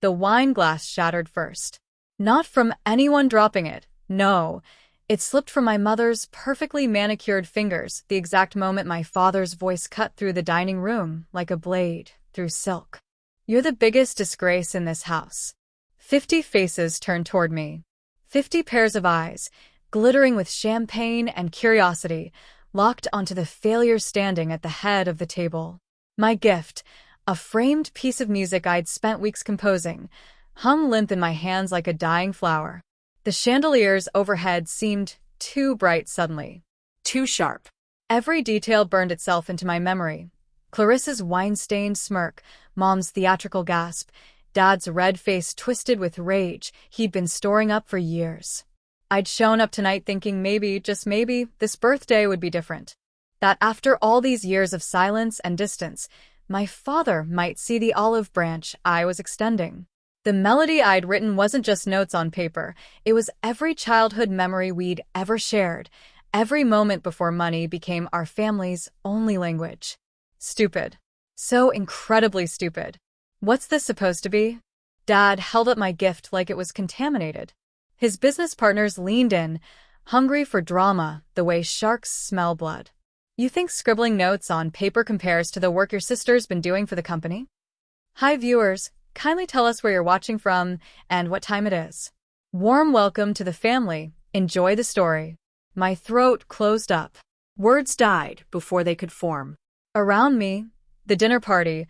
The wine glass shattered first. Not from anyone dropping it, no. It slipped from my mother's perfectly manicured fingers the exact moment my father's voice cut through the dining room like a blade through silk. "You're the biggest disgrace in this house." 50 faces turned toward me. 50 pairs of eyes, glittering with champagne and curiosity, locked onto the failure standing at the head of the table. My gift, a framed piece of music I'd spent weeks composing, hung limp in my hands like a dying flower. The chandeliers overhead seemed too bright suddenly. Too sharp. Every detail burned itself into my memory. Clarissa's wine-stained smirk, Mom's theatrical gasp, Dad's red face twisted with rage he'd been storing up for years. I'd shown up tonight thinking maybe, just maybe, this birthday would be different. That after all these years of silence and distance, my father might see the olive branch I was extending. The melody I'd written wasn't just notes on paper, it was every childhood memory we'd ever shared, every moment before money became our family's only language. Stupid. So incredibly stupid. What's this supposed to be? Dad held up my gift like it was contaminated. His business partners leaned in, hungry for drama the way sharks smell blood. "You think scribbling notes on paper compares to the work your sister's been doing for the company?" Hi viewers, kindly tell us where you're watching from and what time it is. Warm welcome to the family. Enjoy the story. My throat closed up. Words died before they could form. Around me, the dinner party,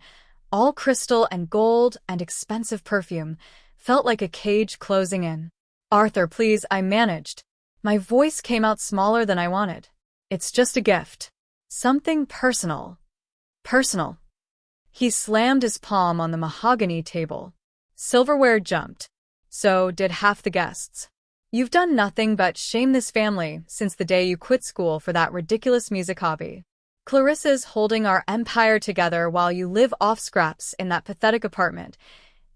all crystal and gold and expensive perfume, felt like a cage closing in. "Arthur, please," I managed. My voice came out smaller than I wanted. "It's just a gift. Something personal." Personal. He slammed his palm on the mahogany table. Silverware jumped. So did half the guests. "You've done nothing but shame this family since the day you quit school for that ridiculous music hobby. Clarissa's holding our empire together while you live off scraps in that pathetic apartment,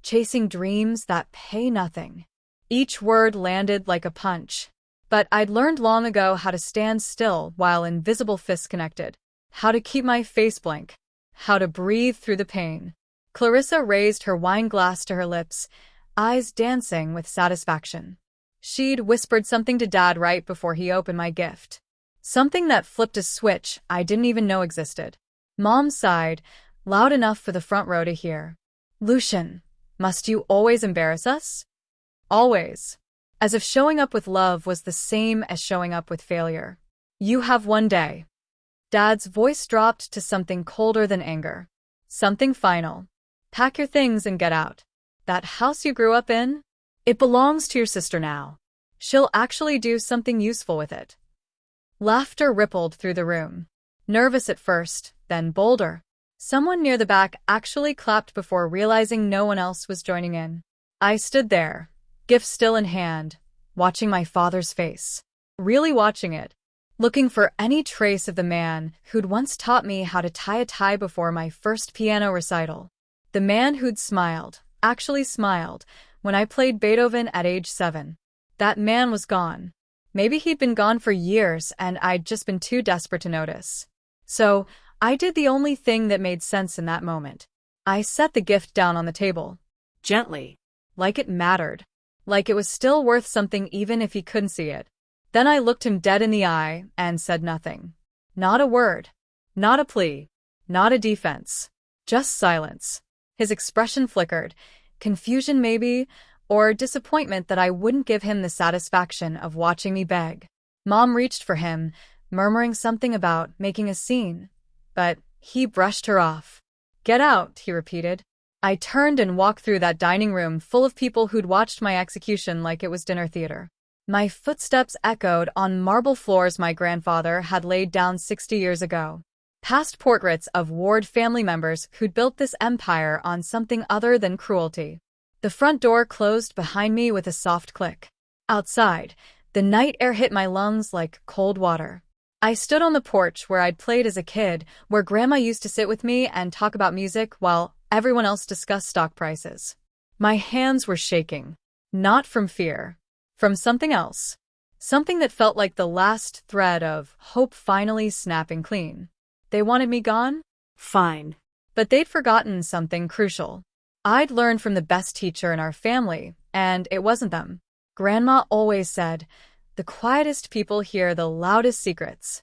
chasing dreams that pay nothing." Each word landed like a punch. But I'd learned long ago how to stand still while invisible fists connected, how to keep my face blank, how to breathe through the pain. Clarissa raised her wine glass to her lips, eyes dancing with satisfaction. She'd whispered something to Dad right before he opened my gift. Something that flipped a switch I didn't even know existed. Mom sighed, loud enough for the front row to hear. "Lucian, must you always embarrass us?" Always. As if showing up with love was the same as showing up with failure. "You have one day." Dad's voice dropped to something colder than anger. Something final. "Pack your things and get out. That house you grew up in? It belongs to your sister now. She'll actually do something useful with it." Laughter rippled through the room. Nervous at first, then bolder. Someone near the back actually clapped before realizing no one else was joining in. I stood there, gift still in hand, watching my father's face. Really watching it. Looking for any trace of the man who'd once taught me how to tie a tie before my first piano recital. The man who'd smiled, actually smiled, when I played Beethoven at age 7. That man was gone. Maybe he'd been gone for years and I'd just been too desperate to notice. So, I did the only thing that made sense in that moment. I set the gift down on the table. Gently. Like it mattered. Like it was still worth something even if he couldn't see it. Then I looked him dead in the eye and said nothing. Not a word. Not a plea. Not a defense. Just silence. His expression flickered. Confusion maybe, or disappointment that I wouldn't give him the satisfaction of watching me beg. Mom reached for him, murmuring something about making a scene. But he brushed her off. "Get out," he repeated. I turned and walked through that dining room full of people who'd watched my execution like it was dinner theater. My footsteps echoed on marble floors my grandfather had laid down 60 years ago. Past portraits of Ward family members who'd built this empire on something other than cruelty. The front door closed behind me with a soft click. Outside, the night air hit my lungs like cold water. I stood on the porch where I'd played as a kid, where Grandma used to sit with me and talk about music while everyone else discussed stock prices. My hands were shaking. Not from fear. From something else. Something that felt like the last thread of hope finally snapping clean. They wanted me gone? Fine. But they'd forgotten something crucial. I'd learned from the best teacher in our family, and it wasn't them. Grandma always said, "The quietest people hear the loudest secrets."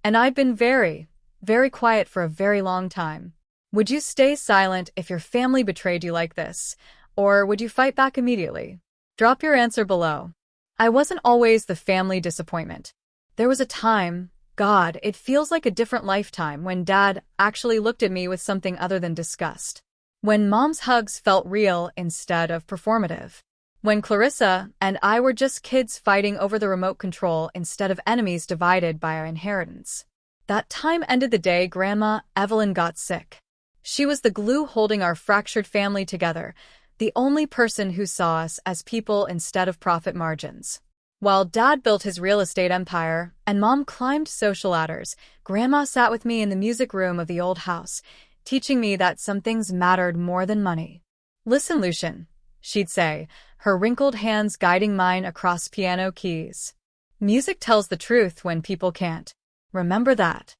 And I'd been very, very quiet for a very long time. Would you stay silent if your family betrayed you like this, or would you fight back immediately? Drop your answer below. I wasn't always the family disappointment. There was a time, God, it feels like a different lifetime, when Dad actually looked at me with something other than disgust. When Mom's hugs felt real instead of performative. When Clarissa and I were just kids fighting over the remote control instead of enemies divided by our inheritance. That time ended the day Grandma Evelyn got sick. She was the glue holding our fractured family together, the only person who saw us as people instead of profit margins. While Dad built his real estate empire and Mom climbed social ladders, Grandma sat with me in the music room of the old house, teaching me that some things mattered more than money. "Listen, Lucian," she'd say, her wrinkled hands guiding mine across piano keys. "Music tells the truth when people can't. Remember that."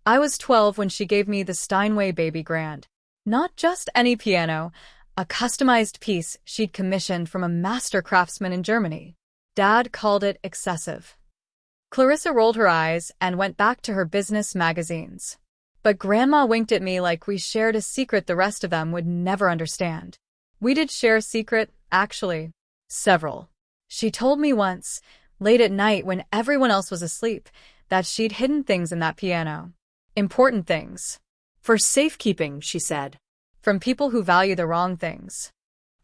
I was 12 when she gave me the Steinway Baby Grand. Not just any piano, a customized piece she'd commissioned from a master craftsman in Germany. Dad called it excessive. Clarissa rolled her eyes and went back to her business magazines. But Grandma winked at me like we shared a secret the rest of them would never understand. We did share a secret, actually. Several. She told me once, late at night when everyone else was asleep, that she'd hidden things in that piano. Important things. For safekeeping, she said. From people who value the wrong things.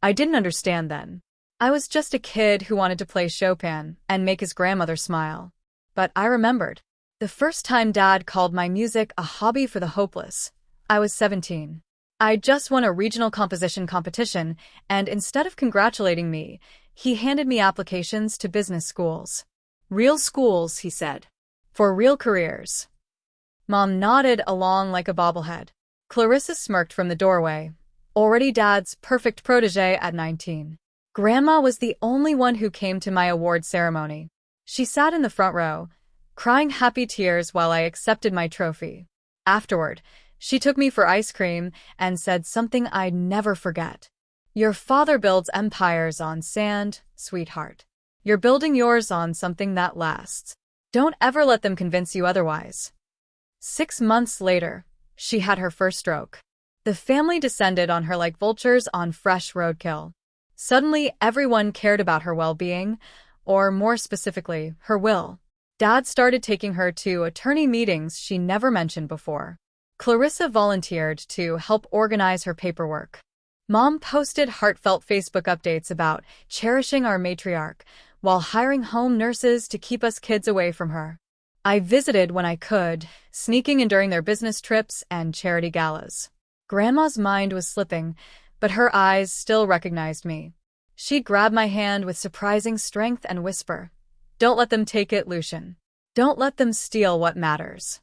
I didn't understand then. I was just a kid who wanted to play Chopin and make his grandmother smile. But I remembered. The first time Dad called my music a hobby for the hopeless. I was 17. I just won a regional composition competition, and instead of congratulating me, he handed me applications to business schools. "Real schools," he said. "For real careers." Mom nodded along like a bobblehead. Clarissa smirked from the doorway. Already Dad's perfect protege at 19. Grandma was the only one who came to my award ceremony. She sat in the front row, crying happy tears while I accepted my trophy. Afterward, she took me for ice cream and said something I'd never forget. "Your father builds empires on sand, sweetheart. You're building yours on something that lasts. Don't ever let them convince you otherwise." 6 months later, she had her first stroke. The family descended on her like vultures on fresh roadkill. Suddenly, everyone cared about her well-being, or more specifically, her will. Dad started taking her to attorney meetings she never mentioned before. Clarissa volunteered to help organize her paperwork. Mom posted heartfelt Facebook updates about cherishing our matriarch, while hiring home nurses to keep us kids away from her. I visited when I could, sneaking in during their business trips and charity galas. Grandma's mind was slipping, but her eyes still recognized me. She'd grab my hand with surprising strength and whisper, "Don't let them take it, Lucian. Don't let them steal what matters."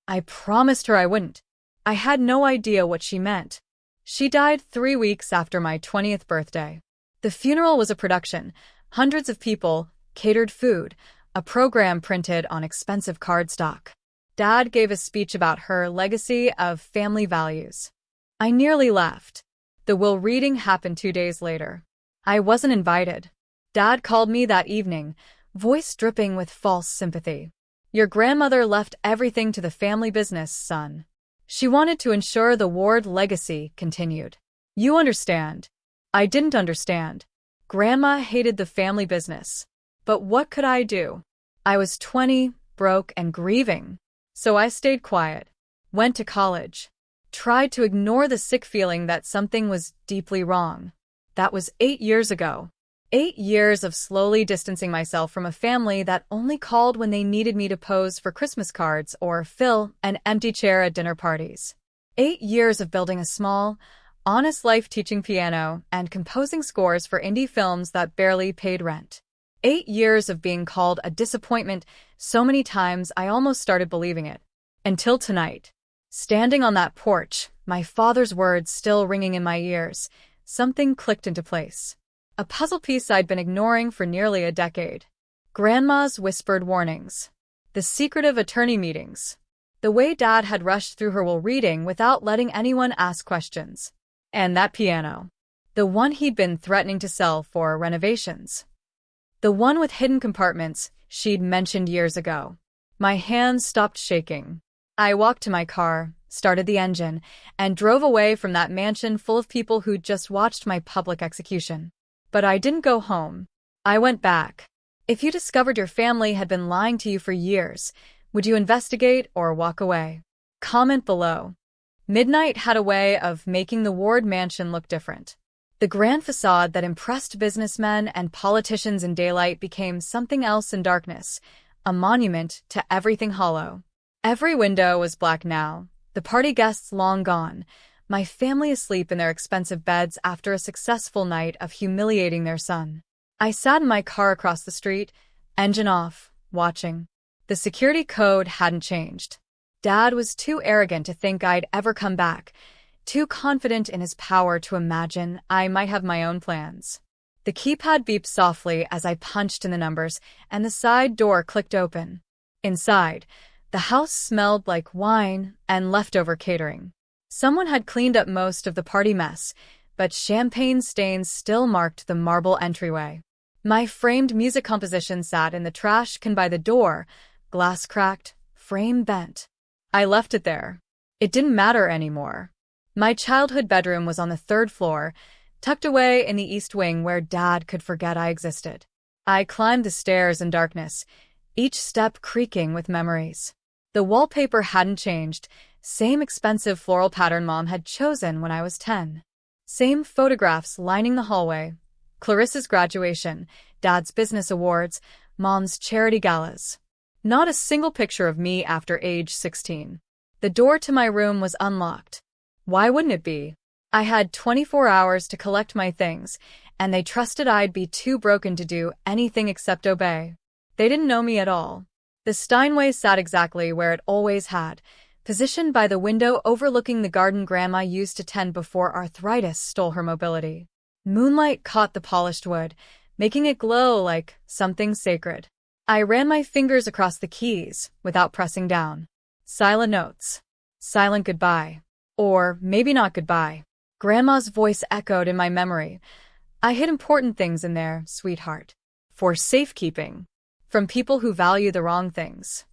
I promised her I wouldn't. I had no idea what she meant. She died 3 weeks after my 20th birthday. The funeral was a production, hundreds of people, catered food, a program printed on expensive cardstock. Dad gave a speech about her legacy of family values. I nearly left. The will reading happened 2 days later. I wasn't invited. Dad called me that evening, voice dripping with false sympathy. "Your grandmother left everything to the family business, son. She wanted to ensure the Ward legacy continued. You understand." I didn't understand. Grandma hated the family business. But what could I do? I was 20, broke and grieving. So I stayed quiet, went to college, tried to ignore the sick feeling that something was deeply wrong. That was 8 years ago. 8 years of slowly distancing myself from a family that only called when they needed me to pose for Christmas cards or fill an empty chair at dinner parties. 8 years of building a small, honest life teaching piano and composing scores for indie films that barely paid rent. 8 years of being called a disappointment so many times I almost started believing it. Until tonight. Standing on that porch, my father's words still ringing in my ears, something clicked into place. A puzzle piece I'd been ignoring for nearly a decade. Grandma's whispered warnings. The secretive attorney meetings. The way Dad had rushed through her will reading without letting anyone ask questions. And that piano. The one he'd been threatening to sell for renovations. The one with hidden compartments she'd mentioned years ago. My hands stopped shaking. I walked to my car, started the engine, and drove away from that mansion full of people who'd just watched my public execution. But I didn't go home. I went back. If you discovered your family had been lying to you for years, would you investigate or walk away? Comment below. Midnight had a way of making the Ward mansion look different. The grand facade that impressed businessmen and politicians in daylight became something else in darkness, a monument to everything hollow. Every window was black now, the party guests long gone, my family asleep in their expensive beds after a successful night of humiliating their son. I sat in my car across the street, engine off, watching. The security code hadn't changed. Dad was too arrogant to think I'd ever come back, too confident in his power to imagine I might have my own plans. The keypad beeped softly as I punched in the numbers, and the side door clicked open. Inside, the house smelled like wine and leftover catering. Someone had cleaned up most of the party mess, but champagne stains still marked the marble entryway. My framed music composition sat in the trash can by the door, glass cracked, frame bent. I left it there. It didn't matter anymore. My childhood bedroom was on the 3rd floor, tucked away in the east wing where Dad could forget I existed. I climbed the stairs in darkness, each step creaking with memories. The wallpaper hadn't changed, same expensive floral pattern Mom had chosen when I was 10. Same photographs lining the hallway. Clarissa's graduation, Dad's business awards, Mom's charity galas. Not a single picture of me after age 16. The door to my room was unlocked. Why wouldn't it be? I had 24 hours to collect my things, and they trusted I'd be too broken to do anything except obey. They didn't know me at all. The Steinway sat exactly where it always had, positioned by the window overlooking the garden Grandma used to tend before arthritis stole her mobility. Moonlight caught the polished wood, making it glow like something sacred. I ran my fingers across the keys without pressing down. Silent notes. Silent goodbye. Or maybe not goodbye. Grandma's voice echoed in my memory. I hid important things in there, sweetheart. For safekeeping. From people who value the wrong things.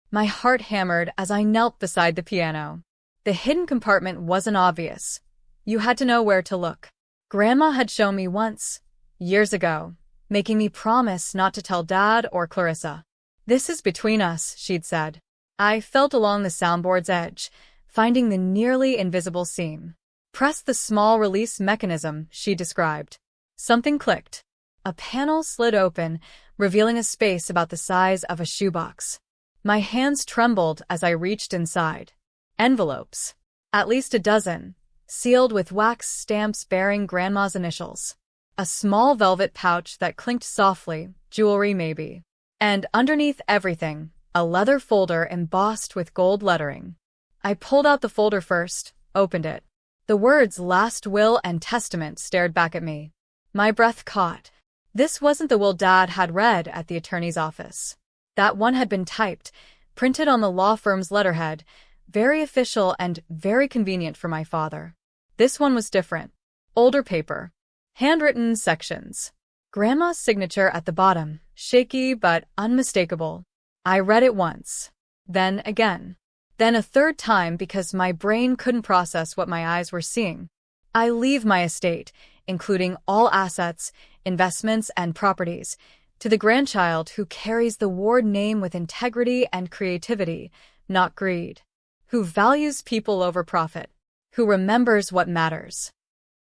My heart hammered as I knelt beside the piano. The hidden compartment wasn't obvious. You had to know where to look. Grandma had shown me once, years ago, making me promise not to tell Dad or Clarissa. This is between us, she'd said. I felt along the soundboard's edge, finding the nearly invisible seam. Press the small release mechanism, she described. Something clicked. A panel slid open, revealing a space about the size of a shoebox. My hands trembled as I reached inside. Envelopes. At least a dozen, sealed with wax stamps bearing Grandma's initials. A small velvet pouch that clinked softly, jewelry maybe. And underneath everything, a leather folder embossed with gold lettering. I pulled out the folder first, opened it. The words Last Will and Testament stared back at me. My breath caught. This wasn't the will Dad had read at the attorney's office. That one had been typed, printed on the law firm's letterhead, very official and very convenient for my father. This one was different. Older paper. Handwritten sections. Grandma's signature at the bottom, shaky but unmistakable. I read it once. Then again. Then a third time because my brain couldn't process what my eyes were seeing. I leave my estate, including all assets, investments, and properties, to the grandchild who carries the Ward name with integrity and creativity, not greed, who values people over profit, who remembers what matters.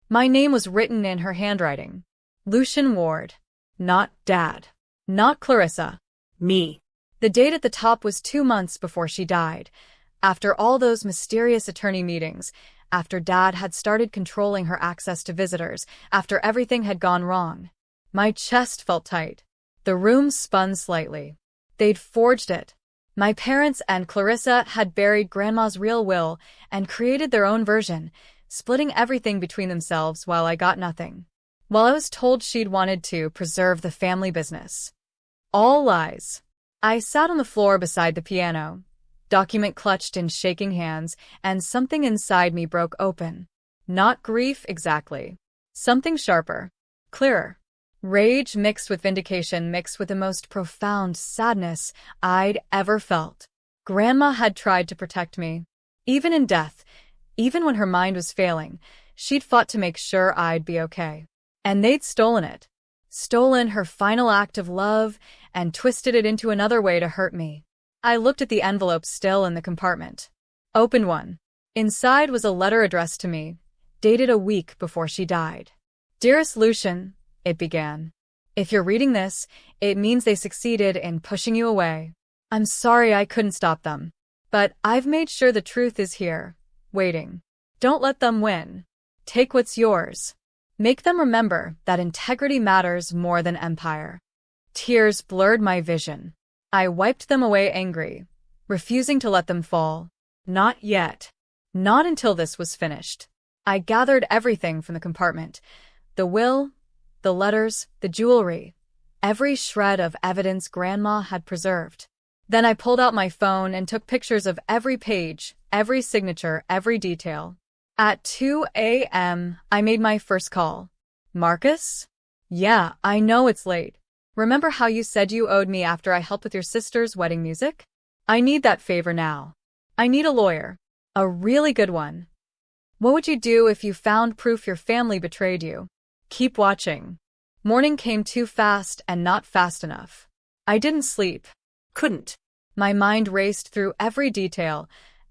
My name was written in her handwriting. Lucian Ward. Not Dad. Not Clarissa. Me. The date at the top was 2 months before she died. After all those mysterious attorney meetings, after Dad had started controlling her access to visitors, after everything had gone wrong. My chest felt tight. The room spun slightly. They'd forged it. My parents and Clarissa had buried Grandma's real will and created their own version, splitting everything between themselves while I got nothing. While I was told she'd wanted to preserve the family business. All lies. I sat on the floor beside the piano, document clutched in shaking hands, and something inside me broke open. Not grief exactly. Something sharper, clearer. Rage mixed with vindication mixed with the most profound sadness I'd ever felt. Grandma had tried to protect me. Even in death, even when her mind was failing, she'd fought to make sure I'd be okay. And they'd stolen it. Stolen her final act of love and twisted it into another way to hurt me. I looked at the envelope still in the compartment. Opened one. Inside was a letter addressed to me, dated a week before she died. Dearest Lucian, it began. If you're reading this, it means they succeeded in pushing you away. I'm sorry I couldn't stop them. But I've made sure the truth is here, waiting. Don't let them win. Take what's yours. Make them remember that integrity matters more than empire. Tears blurred my vision. I wiped them away angry, refusing to let them fall. Not yet. Not until this was finished. I gathered everything from the compartment. The will, the letters, the jewelry. Every shred of evidence Grandma had preserved. Then I pulled out my phone and took pictures of every page, every signature, every detail. At 2 a.m., I made my first call. Marcus? Yeah, I know it's late. Remember how you said you owed me after I helped with your sister's wedding music? I need that favor now. I need a lawyer. A really good one. What would you do if you found proof your family betrayed you? Keep watching. Morning came too fast and not fast enough. I didn't sleep. Couldn't. My mind raced through every detail,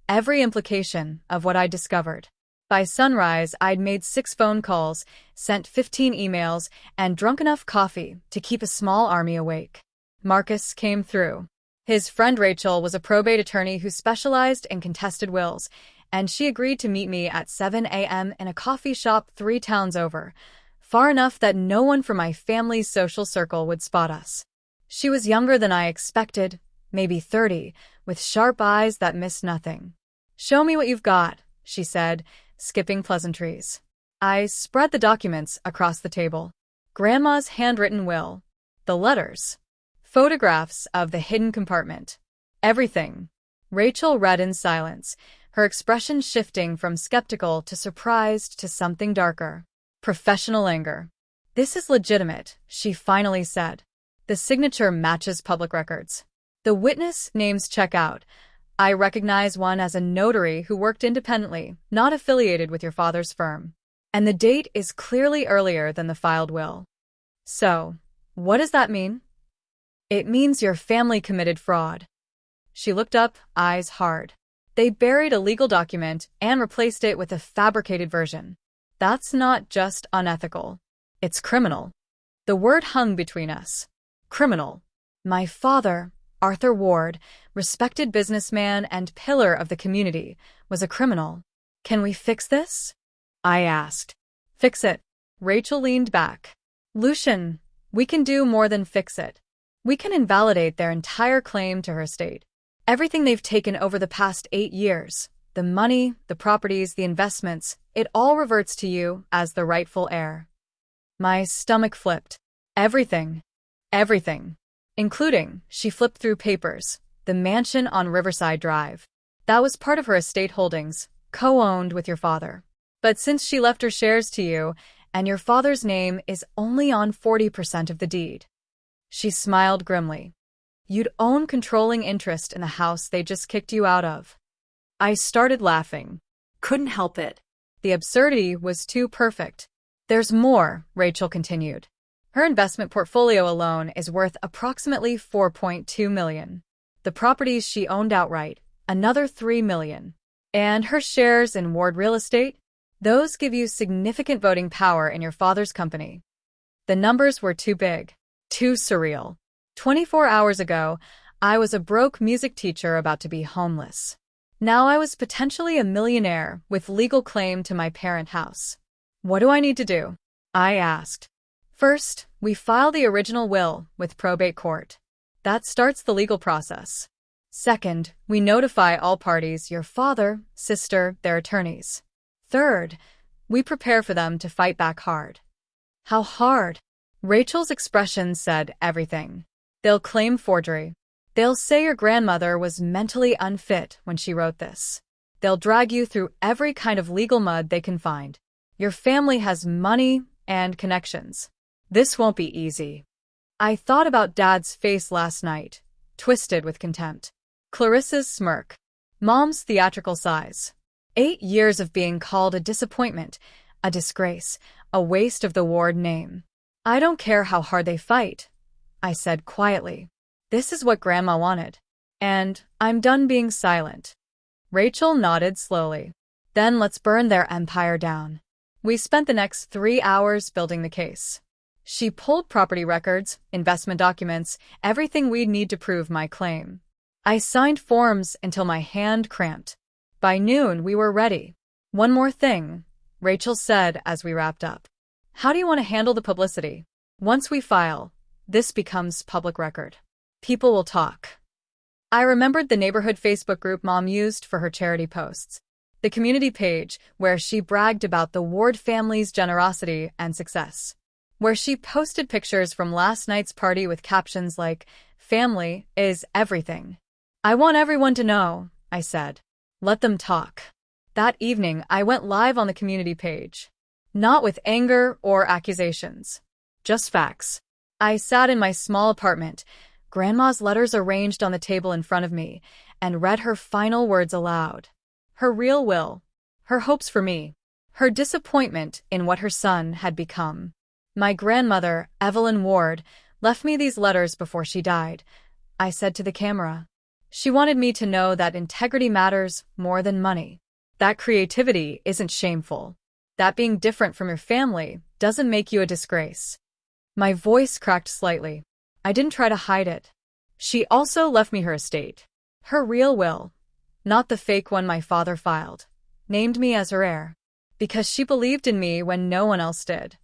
every implication of what I discovered. By sunrise, I'd made 6 phone calls, sent 15 emails, and drunk enough coffee to keep a small army awake. Marcus came through. His friend Rachel was a probate attorney who specialized in contested wills, and she agreed to meet me at 7 a.m. in a coffee shop 3 towns over, far enough that no one from my family's social circle would spot us. She was younger than I expected, maybe 30, with sharp eyes that missed nothing. Show me what you've got, she said, skipping pleasantries. I spread the documents across the table. Grandma's handwritten will. The letters. Photographs of the hidden compartment. Everything. Rachel read in silence, her expression shifting from skeptical to surprised to something darker. Professional anger. This is legitimate, she finally said. The signature matches public records. The witness names check out. I recognize one as a notary who worked independently, not affiliated with your father's firm. And the date is clearly earlier than the filed will. So, what does that mean? It means your family committed fraud. She looked up, eyes hard. They buried a legal document and replaced it with a fabricated version. That's not just unethical. It's criminal. The word hung between us. Criminal. My father, Arthur Ward, respected businessman and pillar of the community, was a criminal. Can we fix this? I asked. Fix it. Rachel leaned back. Lucian, we can do more than fix it. We can invalidate their entire claim to her estate. Everything they've taken over the past 8 years, the money, the properties, the investments, it all reverts to you as the rightful heir. My stomach flipped. Everything. Everything. Including, she flipped through papers, the mansion on Riverside Drive. That was part of her estate holdings, co-owned with your father. But since she left her shares to you, and your father's name is only on 40% of the deed. She smiled grimly. You'd own controlling interest in the house they just kicked you out of. I started laughing. Couldn't help it. The absurdity was too perfect. There's more, Rachel continued. Her investment portfolio alone is worth approximately $4.2 million. The properties she owned outright, another $3 million. And her shares in Ward Real Estate? Those give you significant voting power in your father's company. The numbers were too big, too surreal. 24 hours ago, I was a broke music teacher about to be homeless. Now I was potentially a millionaire with legal claim to my parent house. What do I need to do? I asked. First, we file the original will with probate court. That starts the legal process. Second, we notify all parties, your father, sister, their attorneys. Third, we prepare for them to fight back hard. How hard? Rachel's expression said everything. They'll claim forgery. They'll say your grandmother was mentally unfit when she wrote this. They'll drag you through every kind of legal mud they can find. Your family has money and connections. This won't be easy. I thought about Dad's face last night, twisted with contempt. Clarissa's smirk. Mom's theatrical sighs. 8 years of being called a disappointment, a disgrace, a waste of the ward name. I don't care how hard they fight, I said quietly. This is what Grandma wanted. And I'm done being silent. Rachel nodded slowly. Then let's burn their empire down. We spent the next 3 hours building the case. She pulled property records, investment documents, everything we'd need to prove my claim. I signed forms until my hand cramped. By noon, we were ready. One more thing, Rachel said as we wrapped up. How do you want to handle the publicity? Once we file, this becomes public record. People will talk. I remembered the neighborhood Facebook group Mom used for her charity posts. The community page where she bragged about the Ward family's generosity and success. Where she posted pictures from last night's party with captions like, "Family is everything." I want everyone to know, I said. Let them talk. That evening, I went live on the community page. Not with anger or accusations. Just facts. I sat in my small apartment, Grandma's letters arranged on the table in front of me, and read her final words aloud. Her real will. Her hopes for me. Her disappointment in what her son had become. My grandmother, Evelyn Ward, left me these letters before she died, I said to the camera. She wanted me to know that integrity matters more than money. That creativity isn't shameful. That being different from your family doesn't make you a disgrace. My voice cracked slightly. I didn't try to hide it. She also left me her estate. Her real will, not the fake one my father filed, named me as her heir. Because she believed in me when no one else did.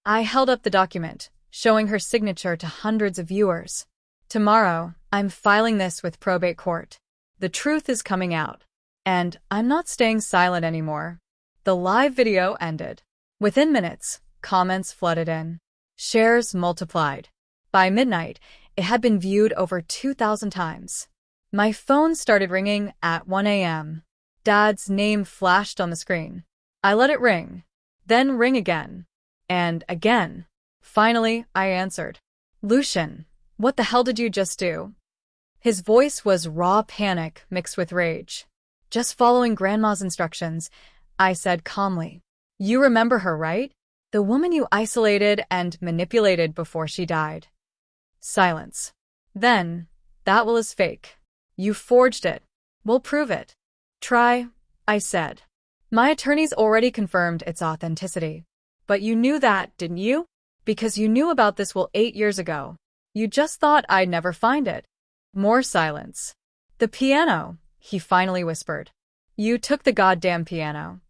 I held up the document, showing her signature to hundreds of viewers. Tomorrow, I'm filing this with probate court. The truth is coming out. And I'm not staying silent anymore. The live video ended. Within minutes, comments flooded in. Shares multiplied. By midnight, it had been viewed over 2,000 times. My phone started ringing at 1 a.m. Dad's name flashed on the screen. I let it ring, then ring again. And again. Finally, I answered. Lucian, what the hell did you just do? His voice was raw panic mixed with rage. Just following Grandma's instructions, I said calmly. You remember her, right? The woman you isolated and manipulated before she died. Silence. Then, that will is fake. You forged it. We'll prove it. Try, I said. My attorneys already confirmed its authenticity. But you knew that, didn't you? Because you knew about this will 8 years ago. You just thought I'd never find it. More silence. The piano, he finally whispered. You took the goddamn piano.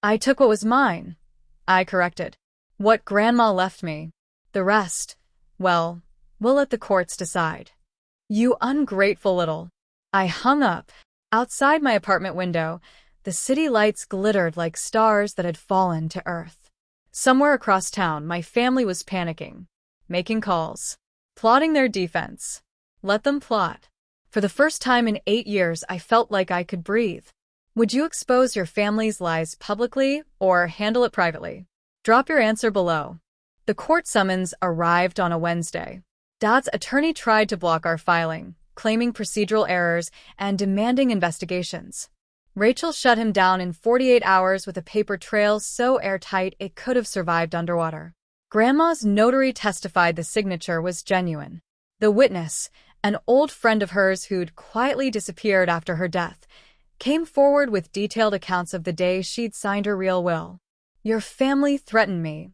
I took what was mine. I corrected. What Grandma left me. The rest, well, we'll let the courts decide. You ungrateful little. I hung up. Outside my apartment window, the city lights glittered like stars that had fallen to earth. Somewhere across town, my family was panicking, making calls, plotting their defense. Let them plot. For the first time in 8 years, I felt like I could breathe. Would you expose your family's lies publicly or handle it privately? Drop your answer below. The court summons arrived on a Wednesday. Dad's attorney tried to block our filing, claiming procedural errors and demanding investigations. Rachel shut him down in 48 hours with a paper trail so airtight it could have survived underwater. Grandma's notary testified the signature was genuine. The witness, an old friend of hers who'd quietly disappeared after her death, came forward with detailed accounts of the day she'd signed her real will. Your family threatened me,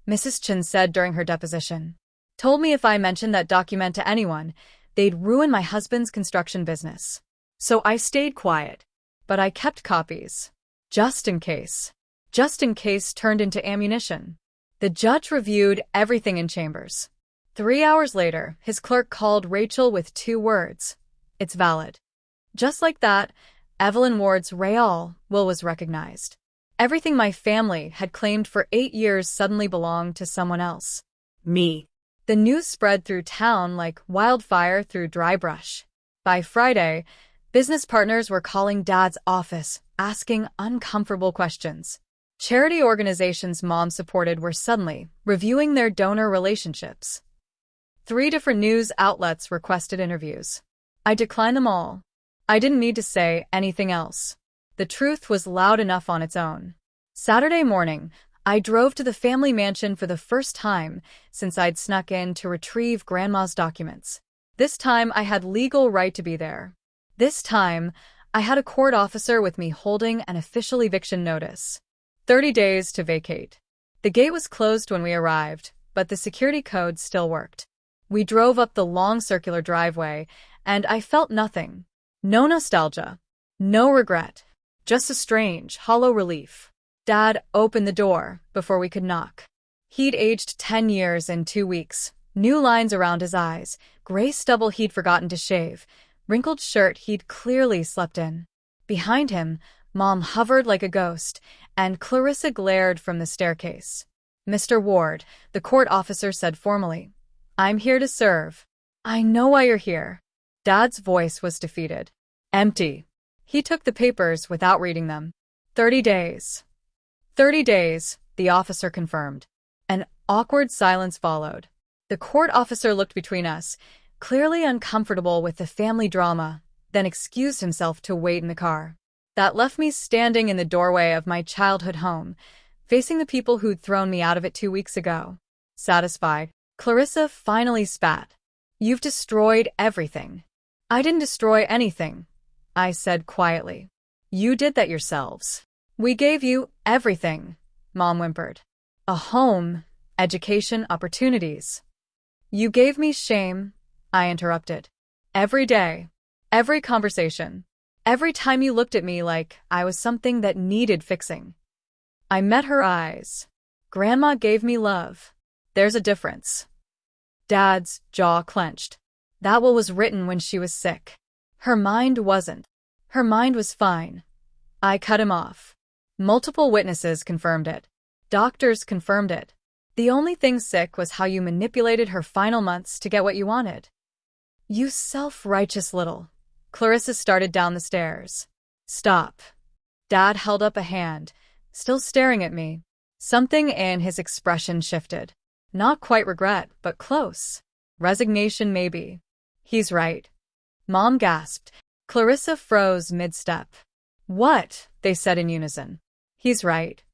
Mrs. Chen said during her deposition. Told me if I mentioned that document to anyone, they'd ruin my husband's construction business. So I stayed quiet. But I kept copies. Just in case. Just in case turned into ammunition. The judge reviewed everything in chambers. 3 hours later, his clerk called Rachel with 2 words. It's valid. Just like that, Evelyn Ward's real will was recognized. Everything my family had claimed for 8 years suddenly belonged to someone else. Me. The news spread through town like wildfire through dry brush. By Friday, Business partners were calling Dad's office, asking uncomfortable questions. Charity organizations Mom supported were suddenly reviewing their donor relationships. 3 different news outlets requested interviews. I declined them all. I didn't need to say anything else. The truth was loud enough on its own. Saturday morning, I drove to the family mansion for the first time since I'd snuck in to retrieve Grandma's documents. This time I had legal right to be there. This time, I had a court officer with me holding an official eviction notice. 30 days to vacate. The gate was closed when we arrived, but the security code still worked. We drove up the long circular driveway, and I felt nothing. No nostalgia. No regret. Just a strange, hollow relief. Dad opened the door before we could knock. He'd aged 10 years in 2 weeks. New lines around his eyes, gray stubble he'd forgotten to shave, wrinkled shirt he'd clearly slept in. Behind him, Mom hovered like a ghost, and Clarissa glared from the staircase. "Mr. Ward," the court officer said formally, "I'm here to serve." "I know why you're here." Dad's voice was defeated. "Empty." He took the papers without reading them. 30 days. 30 days, the officer confirmed. An awkward silence followed. The court officer looked between us, clearly uncomfortable with the family drama, then excused himself to wait in the car. That left me standing in the doorway of my childhood home, facing the people who'd thrown me out of it 2 weeks ago. Satisfied, Clarissa finally spat. "You've destroyed everything." "I didn't destroy anything," I said quietly. "You did that yourselves." "We gave you everything," Mom whimpered. "A home, education, opportunities." "You gave me shame," I interrupted. "Every day, every conversation, every time you looked at me like I was something that needed fixing." I met her eyes. "Grandma gave me love. There's a difference." Dad's jaw clenched. That was written when she was sick. Her mind wasn't. Her mind was fine. I cut him off. Multiple witnesses confirmed it. Doctors confirmed it. The only thing sick was how you manipulated her final months to get what you wanted. "You self-righteous little..." Clarissa started down the stairs. "Stop." Dad held up a hand, still staring at me. Something in his expression shifted. Not quite regret, but close. Resignation, maybe. "He's right." Mom gasped. Clarissa froze mid-step. "What?" they said in unison. "He's right."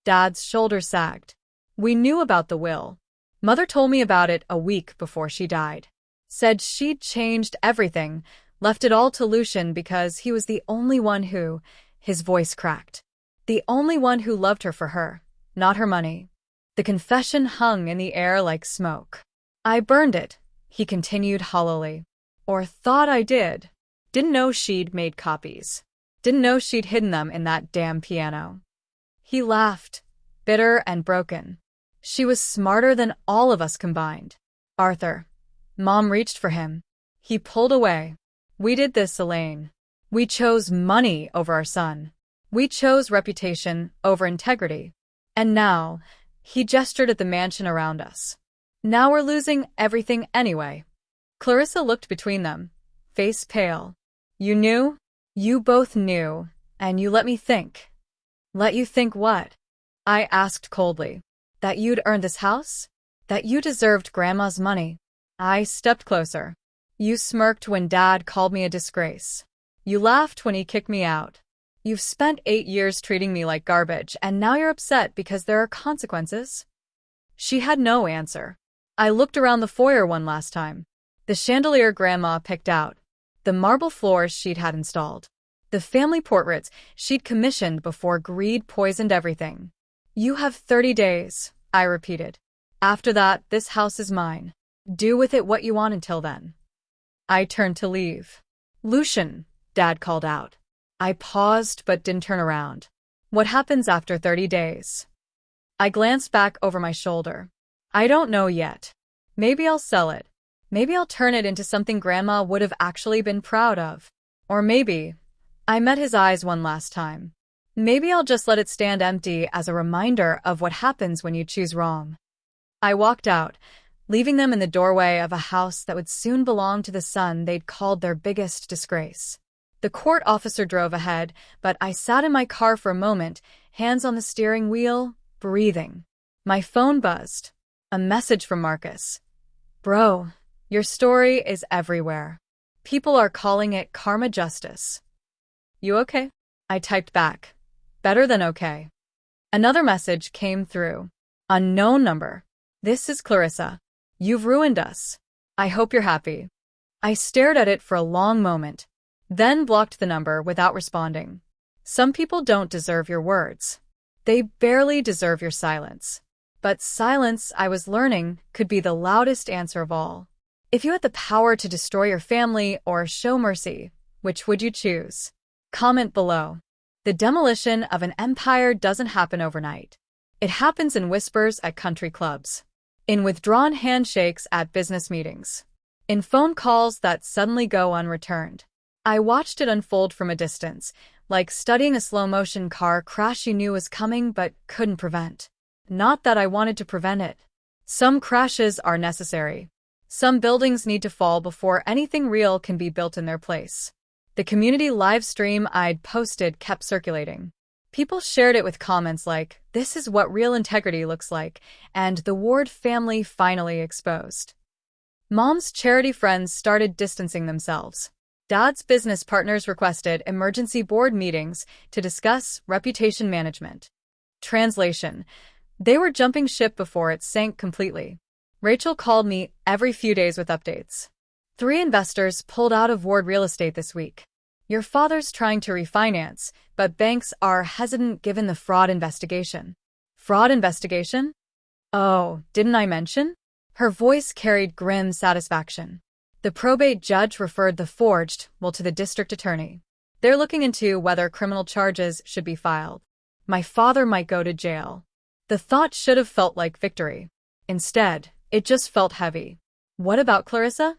Dad's shoulders sagged. "We knew about the will. Mother told me about it a week before she died. Said she'd changed everything, left it all to Lucian because he was the only one who," his voice cracked, "the only one who loved her for her, not her money." The confession hung in the air like smoke. "I burned it," he continued hollowly. "Or thought I did. Didn't know she'd made copies. Didn't know she'd hidden them in that damn piano." He laughed, bitter and broken. "She was smarter than all of us combined." "Arthur." Mom reached for him. He pulled away. "We did this, Elaine. We chose money over our son. We chose reputation over integrity. And now," he gestured at the mansion around us, "now we're losing everything anyway." Clarissa looked between them, face pale. "You knew? You both knew, and you let me think." "Let you think what?" I asked coldly. "That you'd earned this house? That you deserved Grandma's money?" I stepped closer. "You smirked when Dad called me a disgrace. You laughed when he kicked me out. You've spent 8 years treating me like garbage, and now you're upset because there are consequences?" She had no answer. I looked around the foyer one last time. The chandelier Grandma picked out. The marble floors she'd had installed. The family portraits she'd commissioned before greed poisoned everything. "You have 30 days, I repeated. "After that, this house is mine. Do with it what you want until then." I turned to leave. "Lucian," Dad called out. I paused but didn't turn around. "What happens after 30 days?" I glanced back over my shoulder. "I don't know yet. Maybe I'll sell it. Maybe I'll turn it into something Grandma would have actually been proud of. Or maybe," I met his eyes one last time, "maybe I'll just let it stand empty as a reminder of what happens when you choose wrong." I walked out, leaving them in the doorway of a house that would soon belong to the son they'd called their biggest disgrace. The court officer drove ahead, but I sat in my car for a moment, hands on the steering wheel, breathing. My phone buzzed. A message from Marcus. Bro, your story is everywhere. People are calling it karma justice. You okay? I typed back. Better than okay. Another message came through. Unknown number. This is Clarissa. You've ruined us. I hope you're happy. I stared at it for a long moment, then blocked the number without responding. Some people don't deserve your words. They barely deserve your silence. But silence, I was learning, could be the loudest answer of all. If you had the power to destroy your family or show mercy, which would you choose? Comment below. The demolition of an empire doesn't happen overnight. It happens in whispers at country clubs, in withdrawn handshakes at business meetings, in phone calls that suddenly go unreturned. I watched it unfold from a distance, like studying a slow-motion car crash you knew was coming but couldn't prevent. Not that I wanted to prevent it. Some crashes are necessary. Some buildings need to fall before anything real can be built in their place. The community live stream I'd posted kept circulating. People shared it with comments like, "This is what real integrity looks like," and "The Ward family finally exposed." Mom's charity friends started distancing themselves. Dad's business partners requested emergency board meetings to discuss reputation management. Translation: they were jumping ship before it sank completely. Rachel called me every few days with updates. 3 investors pulled out of Ward real estate this week. Your father's trying to refinance, but banks are hesitant given the fraud investigation. Fraud investigation? Oh, didn't I mention? Her voice carried grim satisfaction. The probate judge referred the forged will to the district attorney. They're looking into whether criminal charges should be filed. My father might go to jail. The thought should have felt like victory. Instead, it just felt heavy. What about Clarissa?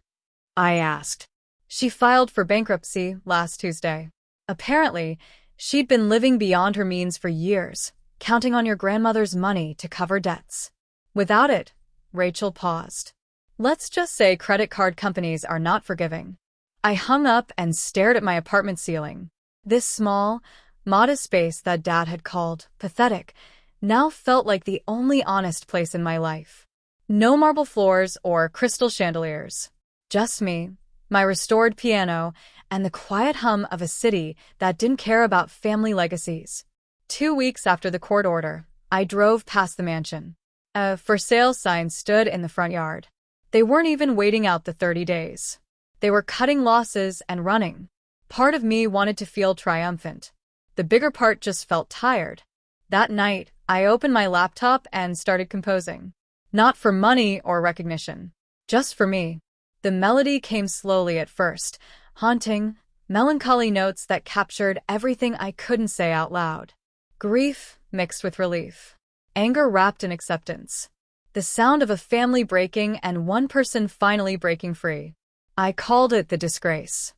I asked. She filed for bankruptcy last Tuesday. Apparently, she'd been living beyond her means for years, counting on your grandmother's money to cover debts. Without it, Rachel paused. Let's just say credit card companies are not forgiving. I hung up and stared at my apartment ceiling. This small, modest space that Dad had called pathetic now felt like the only honest place in my life. No marble floors or crystal chandeliers. Just me, my restored piano, and the quiet hum of a city that didn't care about family legacies. 2 weeks after the court order, I drove past the mansion. A for sale sign stood in the front yard. They weren't even waiting out the 30 days. They were cutting losses and running. Part of me wanted to feel triumphant. The bigger part just felt tired. That night, I opened my laptop and started composing. Not for money or recognition. Just for me. The melody came slowly at first, haunting, melancholy notes that captured everything I couldn't say out loud. Grief mixed with relief. Anger wrapped in acceptance. The sound of a family breaking and one person finally breaking free. I called it the Disgrace.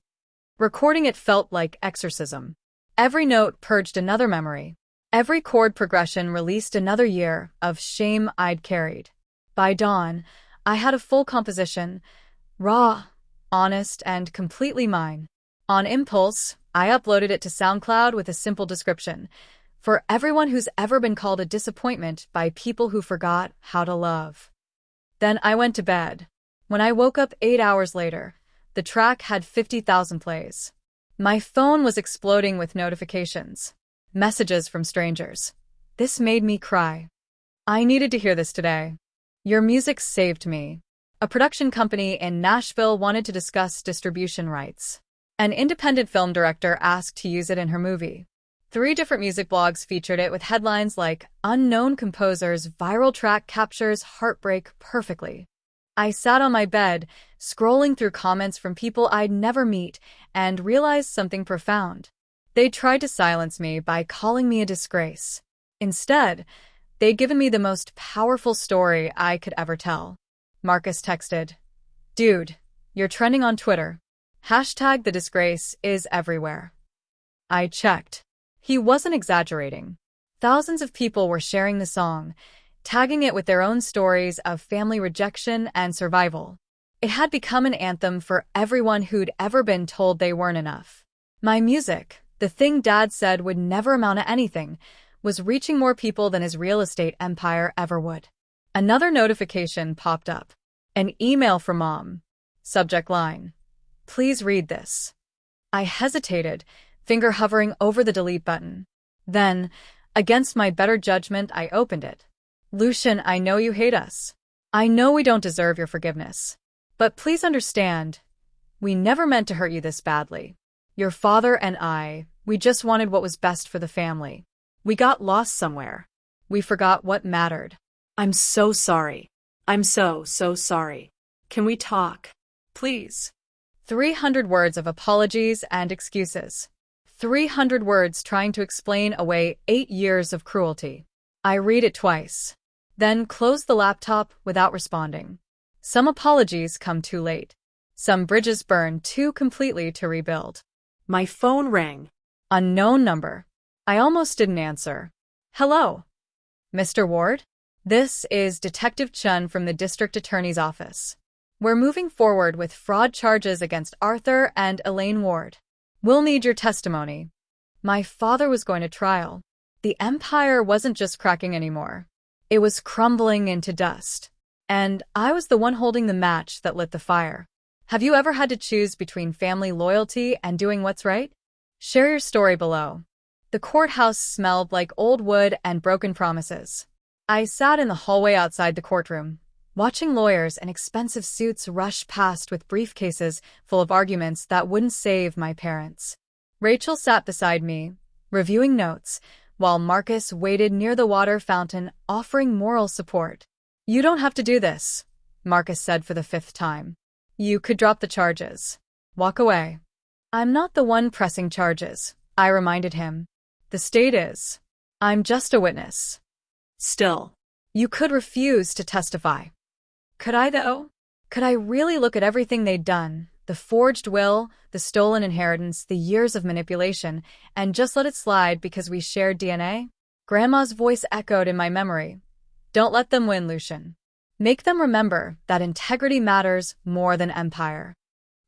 Recording it felt like exorcism. Every note purged another memory. Every chord progression released another year of shame I'd carried. By dawn, I had a full composition, raw, honest, and completely mine. On impulse, I uploaded it to SoundCloud with a simple description. For everyone who's ever been called a disappointment by people who forgot how to love. Then I went to bed. When I woke up 8 hours later, the track had 50,000 plays. My phone was exploding with notifications. Messages from strangers. This made me cry. I needed to hear this today. Your music saved me. A production company in Nashville wanted to discuss distribution rights. An independent film director asked to use it in her movie. 3 different music blogs featured it with headlines like, "Unknown Composer's Viral Track Captures Heartbreak Perfectly." I sat on my bed, scrolling through comments from people I'd never meet, and realized something profound. They tried to silence me by calling me a disgrace. Instead, they'd given me the most powerful story I could ever tell. Marcus texted, "Dude, you're trending on Twitter. Hashtag the disgrace is everywhere." I checked. He wasn't exaggerating. Thousands of people were sharing the song, tagging it with their own stories of family rejection and survival. It had become an anthem for everyone who'd ever been told they weren't enough. My music, the thing Dad said would never amount to anything, was reaching more people than his real estate empire ever would. Another notification popped up. An email from Mom. Subject line: "Please read this." I hesitated, finger hovering over the delete button. Then, against my better judgment, I opened it. "Lucian, I know you hate us. I know we don't deserve your forgiveness. But please understand, we never meant to hurt you this badly. Your father and I, we just wanted what was best for the family. We got lost somewhere. We forgot what mattered. I'm so sorry. I'm so sorry. Can we talk? Please." 300 words of apologies and excuses. 300 words trying to explain away 8 years of cruelty. I read it twice, then close the laptop without responding. Some apologies come too late. Some bridges burn too completely to rebuild. My phone rang. Unknown number. I almost didn't answer. "Hello, Mr. Ward? This is Detective Chun from the District Attorney's Office. We're moving forward with fraud charges against Arthur and Elaine Ward. We'll need your testimony." My father was going to trial. The empire wasn't just cracking anymore. It was crumbling into dust. And I was the one holding the match that lit the fire. Have you ever had to choose between family loyalty and doing what's right? Share your story below. The courthouse smelled like old wood and broken promises. I sat in the hallway outside the courtroom, watching lawyers in expensive suits rush past with briefcases full of arguments that wouldn't save my parents. Rachel sat beside me, reviewing notes, while Marcus waited near the water fountain, offering moral support. "You don't have to do this," Marcus said for the 5th time. "You could drop the charges. Walk away." "I'm not the one pressing charges," I reminded him. "The state is. I'm just a witness." "Still, you could refuse to testify." Could I, though? Could I really look at everything they'd done, the forged will, the stolen inheritance, the years of manipulation, and just let it slide because we shared DNA? Grandma's voice echoed in my memory. "Don't let them win, Lucian. Make them remember that integrity matters more than empire."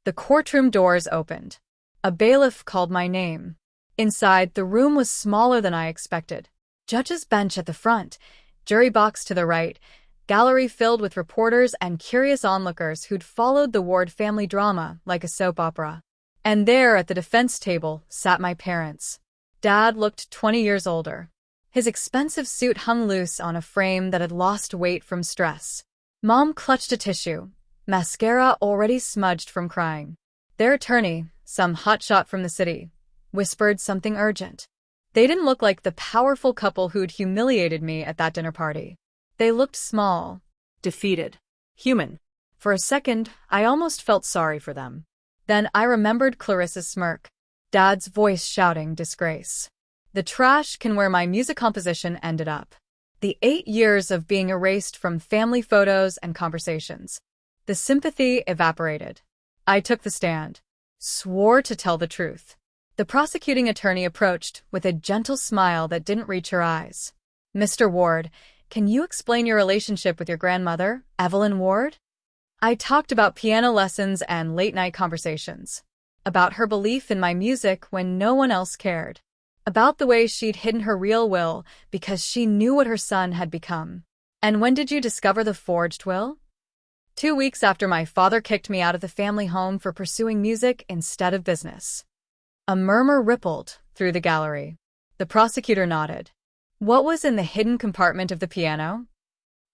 The courtroom doors opened. A bailiff called my name. Inside, the room was smaller than I expected. Judge's bench at the front, jury box to the right, gallery filled with reporters and curious onlookers who'd followed the Ward family drama like a soap opera. And there, at the defense table, sat my parents. Dad looked 20 years older. His expensive suit hung loose on a frame that had lost weight from stress. Mom clutched a tissue, mascara already smudged from crying. Their attorney, some hotshot from the city, whispered something urgent. They didn't look like the powerful couple who'd humiliated me at that dinner party. They looked small, defeated, human. For a second, I almost felt sorry for them. Then I remembered Clarissa's smirk, Dad's voice shouting disgrace. The trash can where my music composition ended up. The 8 years of being erased from family photos and conversations. The sympathy evaporated. I took the stand, swore to tell the truth. The prosecuting attorney approached with a gentle smile that didn't reach her eyes. "Mr. Ward, can you explain your relationship with your grandmother, Evelyn Ward?" I talked about piano lessons and late-night conversations. About her belief in my music when no one else cared. About the way she'd hidden her real will because she knew what her son had become. "And when did you discover the forged will?" 2 weeks after my father kicked me out of the family home for pursuing music instead of business. A murmur rippled through the gallery. The prosecutor nodded. "What was in the hidden compartment of the piano?"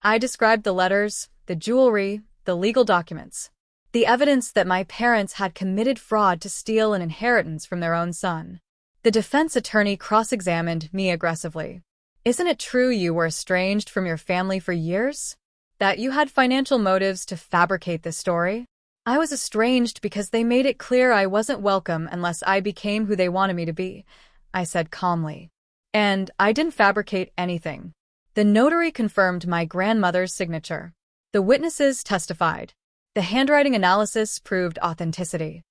I described the letters, the jewelry, the legal documents. The evidence that my parents had committed fraud to steal an inheritance from their own son. The defense attorney cross-examined me aggressively. "Isn't it true you were estranged from your family for years? That you had financial motives to fabricate this story?" "I was estranged because they made it clear I wasn't welcome unless I became who they wanted me to be," I said calmly. "And I didn't fabricate anything." The notary confirmed my grandmother's signature. The witnesses testified. The handwriting analysis proved authenticity.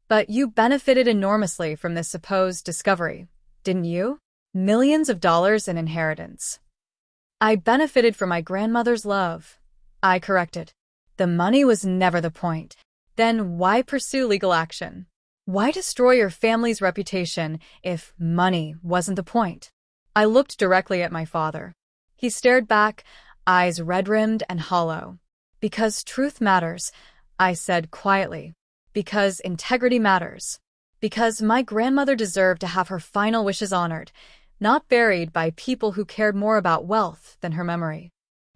"But you benefited enormously from this supposed discovery, didn't you? Millions of dollars in inheritance." "I benefited from my grandmother's love," I corrected. "The money was never the point. Then why pursue legal action?" Why destroy your family's reputation if money wasn't the point? I looked directly at my father. He stared back, eyes red-rimmed and hollow. Because truth matters, I said quietly. Because integrity matters. Because my grandmother deserved to have her final wishes honored, not buried by people who cared more about wealth than her memory.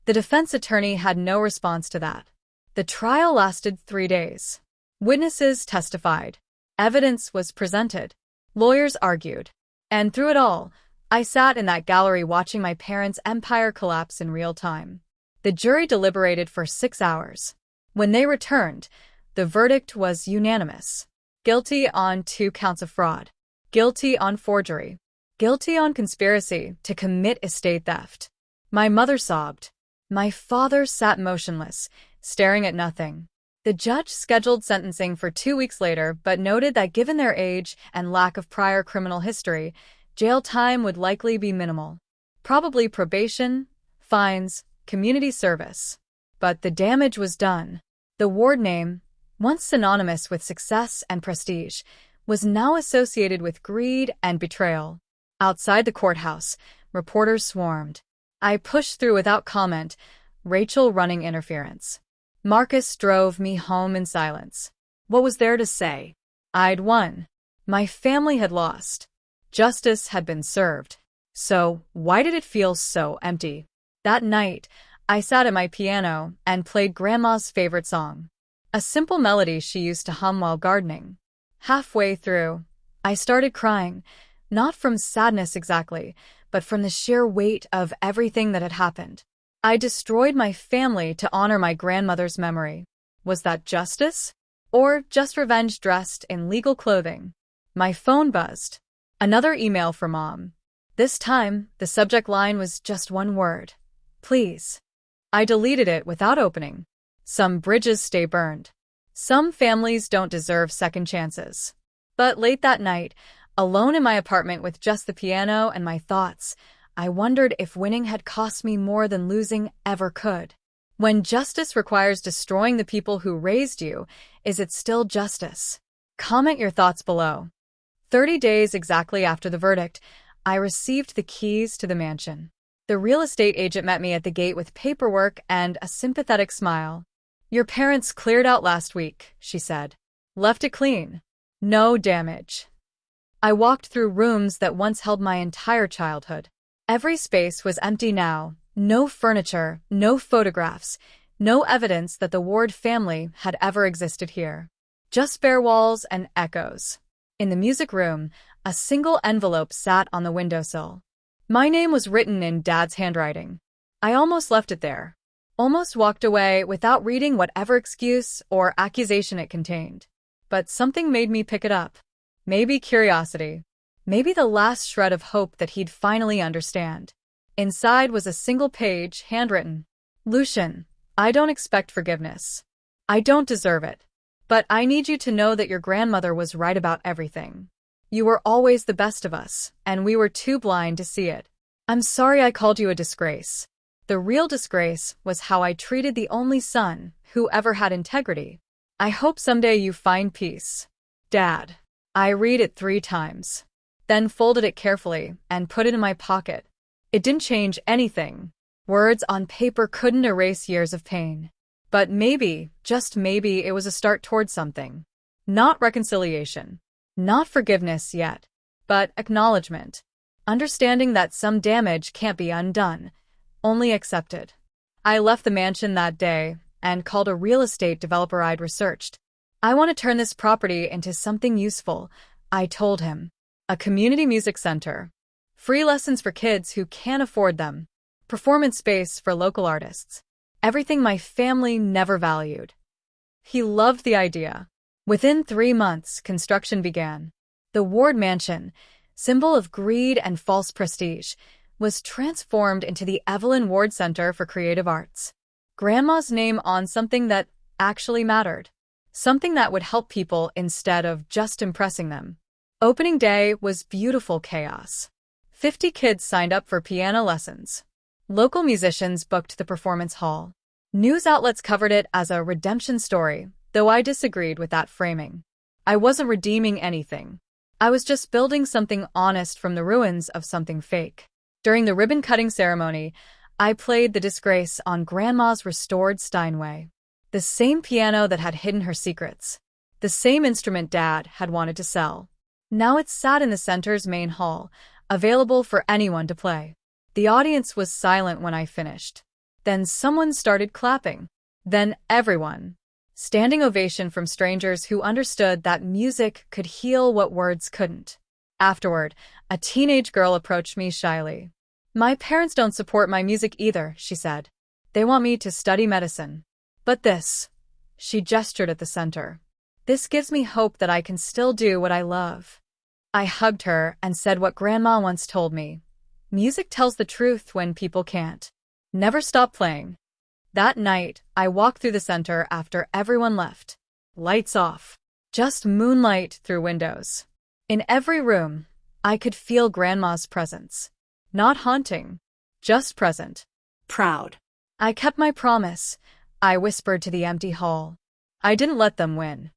The defense attorney had no response to that. The trial lasted 3 days. Witnesses testified. Evidence was presented. Lawyers argued. And through it all, I sat in that gallery watching my parents' empire collapse in real time. The jury deliberated for 6 hours. When they returned, the verdict was unanimous. Guilty on 2 counts of fraud. Guilty on forgery. Guilty on conspiracy to commit estate theft. My mother sobbed. My father sat motionless, staring at nothing. The judge scheduled sentencing for 2 weeks later, but noted that given their age and lack of prior criminal history, jail time would likely be minimal. Probably probation, fines, community service. But the damage was done. The ward name, once synonymous with success and prestige, was now associated with greed and betrayal. Outside the courthouse, reporters swarmed. I pushed through without comment, Rachel running interference. Marcus drove me home in silence. What was there to say? I'd won. My family had lost. Justice had been served. So, why did it feel so empty? That night, I sat at my piano and played Grandma's favorite song. A simple melody she used to hum while gardening. Halfway through, I started crying, not from sadness exactly, but from the sheer weight of everything that had happened. I destroyed my family to honor my grandmother's memory. Was that justice? Or just revenge dressed in legal clothing? My phone buzzed. Another email from Mom. This time, the subject line was just one word. Please. I deleted it without opening. Some bridges stay burned. Some families don't deserve second chances. But late that night, alone in my apartment with just the piano and my thoughts, I wondered if winning had cost me more than losing ever could. When justice requires destroying the people who raised you, is it still justice? Comment your thoughts below. 30 days exactly after the verdict, I received the keys to the mansion. The real estate agent met me at the gate with paperwork and a sympathetic smile. Your parents cleared out last week, she said. Left it clean. No damage. I walked through rooms that once held my entire childhood. Every space was empty now. No furniture, no photographs, no evidence that the Ward family had ever existed here. Just bare walls and echoes. In the music room, a single envelope sat on the windowsill. My name was written in Dad's handwriting. I almost left it there. Almost walked away without reading whatever excuse or accusation it contained. But something made me pick it up. Maybe curiosity. Maybe the last shred of hope that he'd finally understand. Inside was a single page, handwritten. Lucian, I don't expect forgiveness. I don't deserve it. But I need you to know that your grandmother was right about everything. You were always the best of us, and we were too blind to see it. I'm sorry I called you a disgrace. The real disgrace was how I treated the only son who ever had integrity. I hope someday you find peace. Dad. I read it 3 times. Then folded it carefully and put it in my pocket. It didn't change anything. Words on paper couldn't erase years of pain. But maybe, just maybe, it was a start towards something. Not reconciliation. Not forgiveness yet. But acknowledgement. Understanding that some damage can't be undone. Only accepted. I left the mansion that day and called a real estate developer I'd researched. I want to turn this property into something useful, I told him. A community music center. Free lessons for kids who can't afford them. Performance space for local artists. Everything my family never valued. He loved the idea. Within 3 months, construction began. The Ward Mansion, symbol of greed and false prestige, was transformed into the Evelyn Ward Center for Creative Arts. Grandma's name on something that actually mattered. Something that would help people instead of just impressing them. Opening day was beautiful chaos. 50 kids signed up for piano lessons. Local musicians booked the performance hall. News outlets covered it as a redemption story, though I disagreed with that framing. I wasn't redeeming anything. I was just building something honest from the ruins of something fake. During the ribbon-cutting ceremony, I played the Disgrace on Grandma's restored Steinway. The same piano that had hidden her secrets. The same instrument Dad had wanted to sell. Now it sat in the center's main hall, available for anyone to play. The audience was silent when I finished. Then someone started clapping. Then everyone. Standing ovation from strangers who understood that music could heal what words couldn't. Afterward, a teenage girl approached me shyly. "My parents don't support my music either," she said. "They want me to study medicine. But this," she gestured at the center, "this gives me hope that I can still do what I love." I hugged her and said what Grandma once told me. Music tells the truth when people can't. Never stop playing. That night, I walked through the center after everyone left. Lights off. Just moonlight through windows. In every room, I could feel Grandma's presence. Not haunting, just present. Proud. I kept my promise, I whispered to the empty hall. I didn't let them win.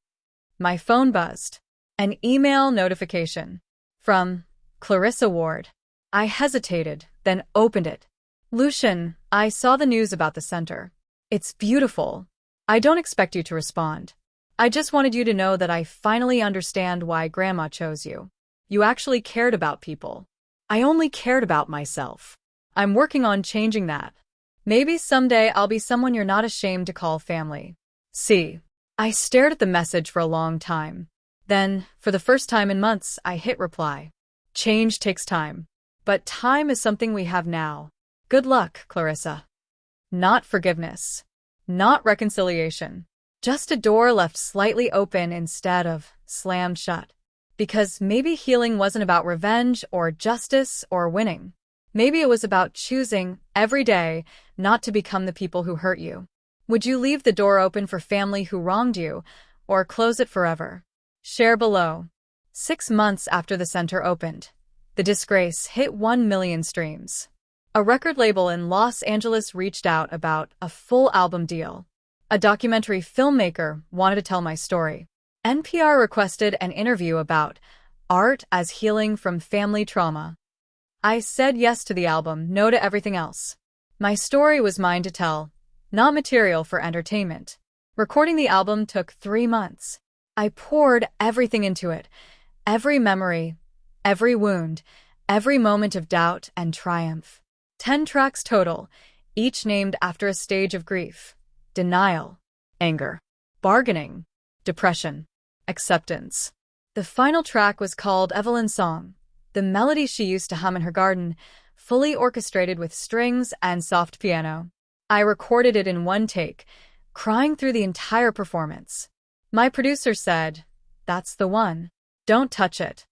My phone buzzed. An email notification. From Clarissa Ward. I hesitated, then opened it. "Lucian, I saw the news about the center. It's beautiful. I don't expect you to respond. I just wanted you to know that I finally understand why Grandma chose you. You actually cared about people. I only cared about myself. I'm working on changing that. Maybe someday I'll be someone you're not ashamed to call family." See. I stared at the message for a long time. Then, for the first time in months, I hit reply. Change takes time. But time is something we have now. Good luck, Clarissa. Not forgiveness. Not reconciliation. Just a door left slightly open instead of slammed shut. Because maybe healing wasn't about revenge or justice or winning. Maybe it was about choosing, every day, not to become the people who hurt you. Would you leave the door open for family who wronged you, or close it forever? Share below. 6 months after the center opened, The Disgrace hit 1 million streams. A record label in Los Angeles reached out about a full album deal. A documentary filmmaker wanted to tell my story. NPR requested an interview about art as healing from family trauma. I said yes to the album, no to everything else. My story was mine to tell, not material for entertainment. Recording the album took 3 months. I poured everything into it, every memory, every wound, every moment of doubt and triumph. 10 tracks total, each named after a stage of grief. Denial, anger, bargaining, depression, acceptance. The final track was called Evelyn's Song, the melody she used to hum in her garden, fully orchestrated with strings and soft piano. I recorded it in 1 take, crying through the entire performance. My producer said, "That's the one. Don't touch it."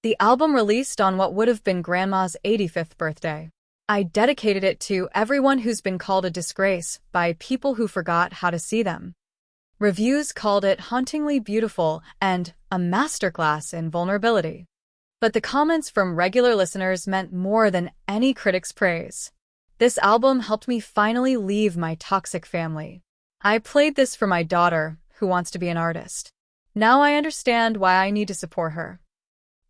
The album released on what would have been Grandma's 85th birthday. I dedicated it to everyone who's been called a disgrace by people who forgot how to see them. Reviews called it hauntingly beautiful and a masterclass in vulnerability. But the comments from regular listeners meant more than any critic's praise. This album helped me finally leave my toxic family. I played this for my daughter, who wants to be an artist. Now I understand why I need to support her.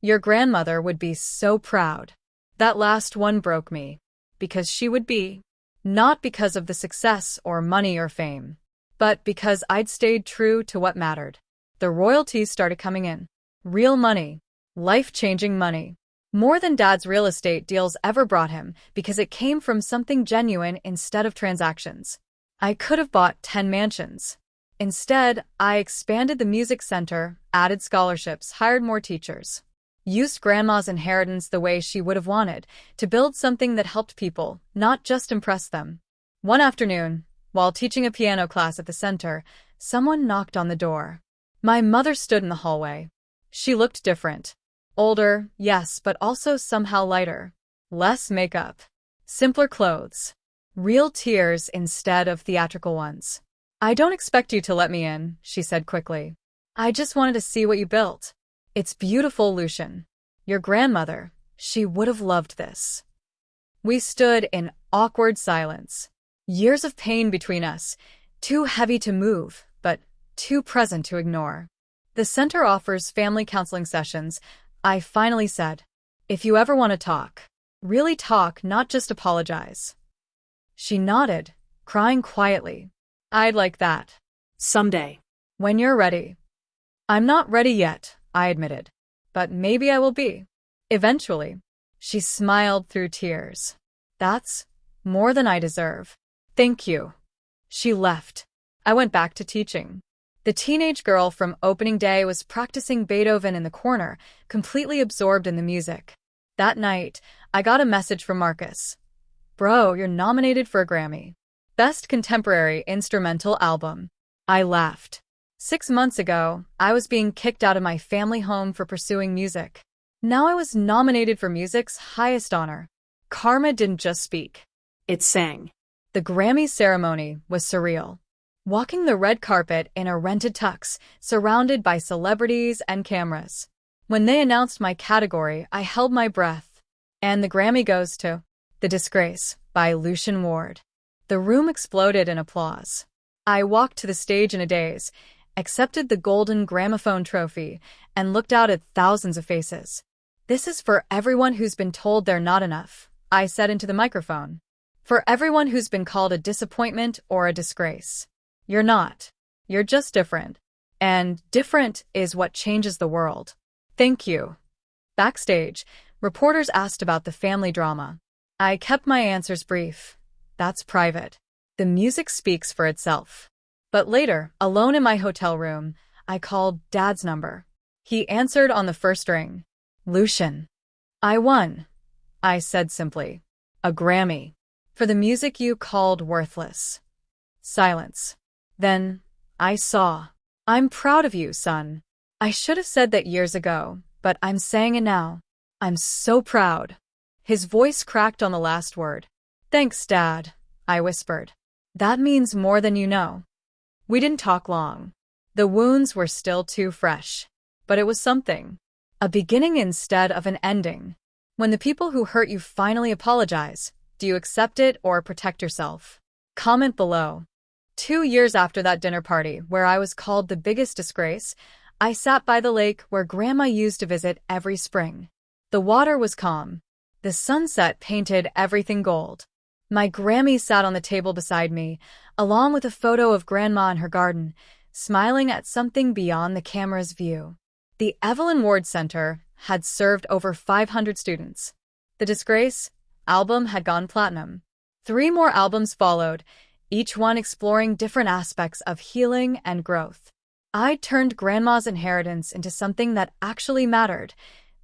Your grandmother would be so proud. That last one broke me. Because she would be. Not because of the success or money or fame. But because I'd stayed true to what mattered. The royalties started coming in. Real money. Life-changing money. More than Dad's real estate deals ever brought him, because it came from something genuine instead of transactions. I could have bought 10 mansions. Instead, I expanded the music center, added scholarships, hired more teachers. Used Grandma's inheritance the way she would have wanted, to build something that helped people, not just impress them. One afternoon, while teaching a piano class at the center, someone knocked on the door. My mother stood in the hallway. She looked different. Older, yes, but also somehow lighter. Less makeup. Simpler clothes. Real tears instead of theatrical ones. "I don't expect you to let me in," she said quickly. "I just wanted to see what you built. It's beautiful, Lucian. Your grandmother, she would have loved this." We stood in awkward silence. Years of pain between us, too heavy to move, but too present to ignore. The center offers family counseling sessions. I finally said, if you ever want to talk, really talk, not just apologize. She nodded, crying quietly. I'd like that. Someday. When you're ready. I'm not ready yet, I admitted. But maybe I will be. Eventually. She smiled through tears. That's more than I deserve. Thank you. She left. I went back to teaching. The teenage girl from opening day was practicing Beethoven in the corner, completely absorbed in the music. That night, I got a message from Marcus. Bro, you're nominated for a Grammy. Best Contemporary Instrumental Album. I laughed. 6 months ago, I was being kicked out of my family home for pursuing music. Now I was nominated for music's highest honor. Karma didn't just speak. It sang. The Grammy ceremony was surreal. Walking the red carpet in a rented tux, surrounded by celebrities and cameras. When they announced my category, I held my breath. And the Grammy goes to The Disgrace by Lucien Ward. The room exploded in applause. I walked to the stage in a daze, accepted the golden gramophone trophy, and looked out at thousands of faces. This is for everyone who's been told they're not enough, I said into the microphone. For everyone who's been called a disappointment or a disgrace. You're not. You're just different. And different is what changes the world. Thank you. Backstage, reporters asked about the family drama. I kept my answers brief. That's private. The music speaks for itself. But later, alone in my hotel room, I called Dad's number. He answered on the first ring. Lucien. I won, I said simply. A Grammy. For the music you called worthless. Silence. Then, I saw. I'm proud of you, son. I should have said that years ago, but I'm saying it now. I'm so proud. His voice cracked on the last word. Thanks, Dad, I whispered. That means more than you know. We didn't talk long. The wounds were still too fresh. But it was something. A beginning instead of an ending. When the people who hurt you finally apologize, do you accept it or protect yourself? Comment below. 2 years after that dinner party, where I was called the biggest disgrace, I sat by the lake where Grandma used to visit every spring. The water was calm. The sunset painted everything gold. My Grammy sat on the table beside me, along with a photo of Grandma in her garden, smiling at something beyond the camera's view. The Evelyn Ward Center had served over 500 students. The Disgrace album had gone platinum. 3 more albums followed, each one exploring different aspects of healing and growth. I'd turned Grandma's inheritance into something that actually mattered,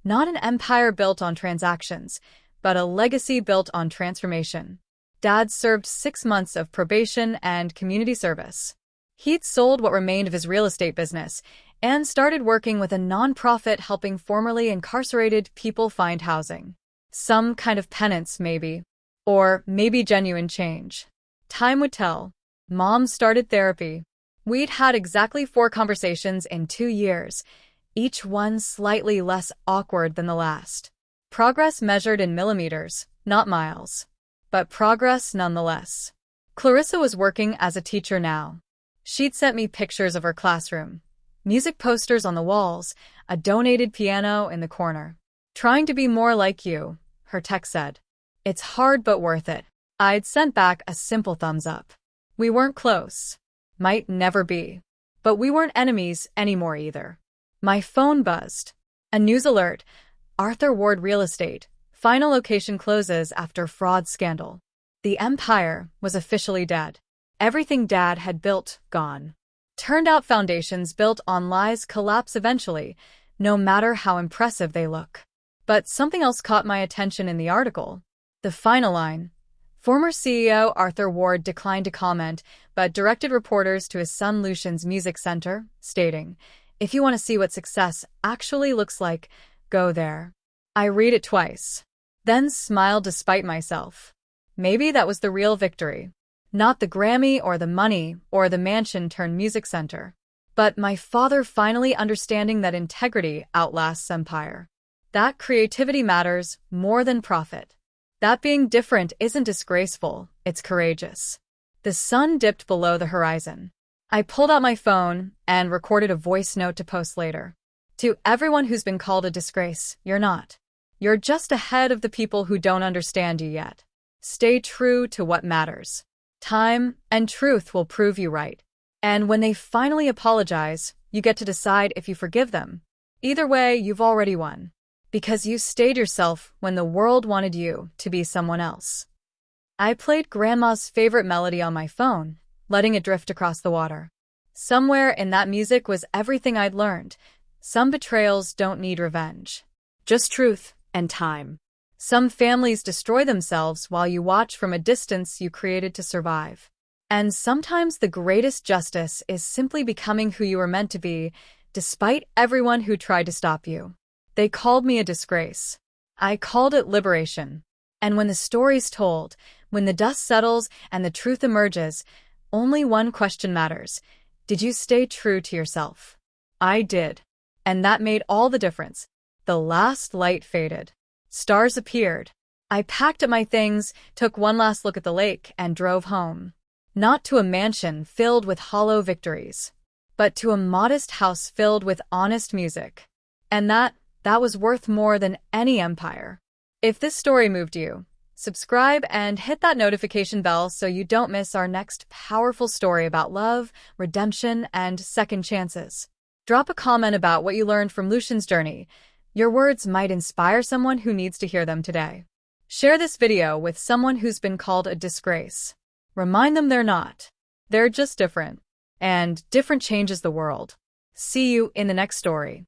not an empire built on transactions, but a legacy built on transformation. Dad served 6 months of probation and community service. He'd sold what remained of his real estate business and started working with a nonprofit helping formerly incarcerated people find housing. Some kind of penance, maybe. Or maybe genuine change. Time would tell. Mom started therapy. We'd had exactly 4 conversations in 2 years, each one slightly less awkward than the last. Progress measured in millimeters, not miles. But progress nonetheless. Clarissa was working as a teacher now. She'd sent me pictures of her classroom. Music posters on the walls, a donated piano in the corner. Trying to be more like you, her text said. It's hard but worth it. I'd sent back a simple thumbs up. We weren't close. Might never be. But we weren't enemies anymore either. My phone buzzed. A news alert. Arthur Ward Real Estate. Final location closes after fraud scandal. The empire was officially dead. Everything Dad had built, gone. Turned out foundations built on lies collapse eventually, no matter how impressive they look. But something else caught my attention in the article. The final line. Former CEO Arthur Ward declined to comment, but directed reporters to his son Lucien's music center, stating, if you want to see what success actually looks like, go there. I read it twice. Then smiled despite myself. Maybe that was the real victory. Not the Grammy or the money or the mansion turned music center. But my father finally understanding that integrity outlasts empire. That creativity matters more than profit. That being different isn't disgraceful, it's courageous. The sun dipped below the horizon. I pulled out my phone and recorded a voice note to post later. To everyone who's been called a disgrace, you're not. You're just ahead of the people who don't understand you yet. Stay true to what matters. Time and truth will prove you right. And when they finally apologize, you get to decide if you forgive them. Either way, you've already won. Because you stayed yourself when the world wanted you to be someone else. I played Grandma's favorite melody on my phone, letting it drift across the water. Somewhere in that music was everything I'd learned. Some betrayals don't need revenge. Just truth and time. Some families destroy themselves while you watch from a distance you created to survive. And sometimes the greatest justice is simply becoming who you were meant to be, despite everyone who tried to stop you. They called me a disgrace. I called it liberation. And when the story's told, when the dust settles and the truth emerges, only one question matters. Did you stay true to yourself? I did. And that made all the difference. The last light faded. Stars appeared. I packed up my things, took one last look at the lake, and drove home. Not to a mansion filled with hollow victories, but to a modest house filled with honest music. And that was worth more than any empire. If this story moved you, subscribe and hit that notification bell so you don't miss our next powerful story about love, redemption, and second chances. Drop a comment about what you learned from Lucian's journey. Your words might inspire someone who needs to hear them today. Share this video with someone who's been called a disgrace. Remind them they're not. They're just different. And different changes the world. See you in the next story.